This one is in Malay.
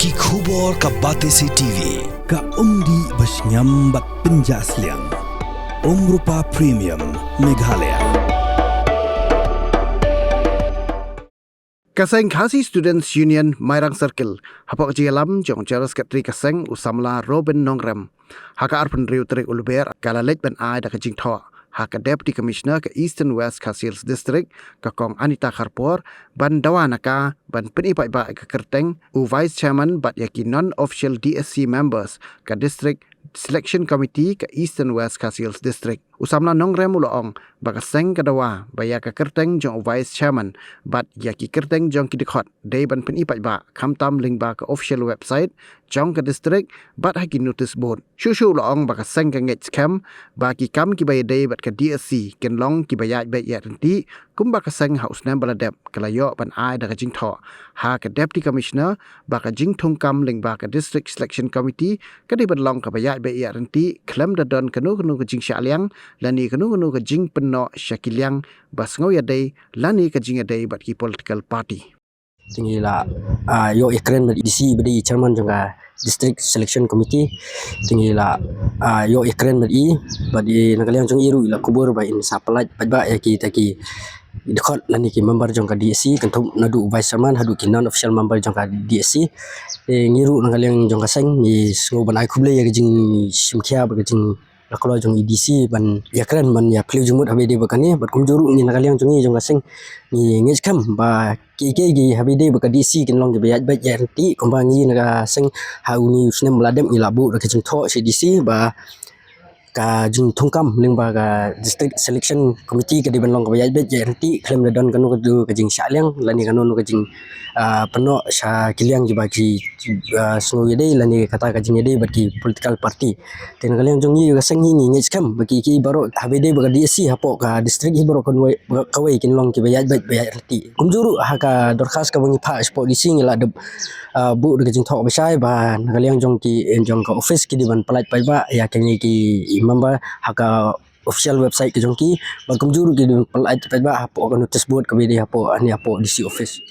Ki khubor ka Batesi TV ka umdi basnyam bak penjaslian Rupa Premium Meghalaya. Kaseng Khasi Students Union Mairang Circle hapok jialam jong jaras katri kaseng usamla Robin Nongrem haka arpen riu trik ulber kala lej ben ai da kajing tho haka Deputy Commissioner ke Eastern West Khasi District ka kong Anita Kharpor ban dawanaka ban penipai ba ke kerteng u Vice Chairman bat yaki non-official DSC members ka District Selection Committee ke Eastern West Khasi District usamla Nongrem uloong bakaseng kadawa baya ka kerteng jong Vice Chairman bat yaki kerteng jong kidikot day ban penipai ba kamtam link ba ka official website jong ka district bat haki notice board shushu uloong bakaseng ka ngech cam ba ki kam ki bay day bat ka DSC ken long ki bayat bay ya renti kum bakaseng haus nem baladep kalayo ban ai da ka jing tho ha ka Deputy Commissioner ba ka jing thong kam link ba ka District Selection Committee ka di ban long ka bayat bay ya renti klem da don kanu ka jing syaliang lani kanu ka jing penno syakiliang bas ngau ya day lani ka jing ya day bat ki political party tinggi la yo ekren DC bedi chairman jangka District Selection Committee tinggi la yo ekren bedi badi nakaliang jong iru ila kubur ba in sapalaj ba ya ki taki dekat lani ki member jangka DSC kentu nadu vice chairman hadu ki non official member jangka DSC ngiru nakaliang jangka seng ni ngo banai kuble ya jing simkia ba jing kalau jong EDC ban ya keren ban ya piliu jumut habide bakani bat kumjuru ni nakaliang jongi jong gaseng ni ngej kam ba kike gi habide baka DC kin long ge bayat bat ya renti kombangi naga seng hauni usnem meladem ni labu da kejeng tho si DC ba ka jung thongkam ling ba ka District Selection Committee ke di ban long ge bayat bat ya renti klem da don kanu ke kejeng syaliang lani kanu kejeng peno sya kiliang ji bagi snow yede lani kata kajing yede bagi political party ten kaliang jong yi gaseng ni ngej kam bagi ki baro habede bagi DSC hapok ka district hi baro konwai kawai kin long ki bayat reti kumjuru ha ka dorkas ka bangi pa sport disi ngila de bu de kajing thok besai ba kaliang jong ki jong ka office ki di ban palaj pai ba ya kini ki member ha ka official website ke jong ki ba kumjuru ki palaj pai ba hapok ka notice board ka bede hapok ani hapok DC office.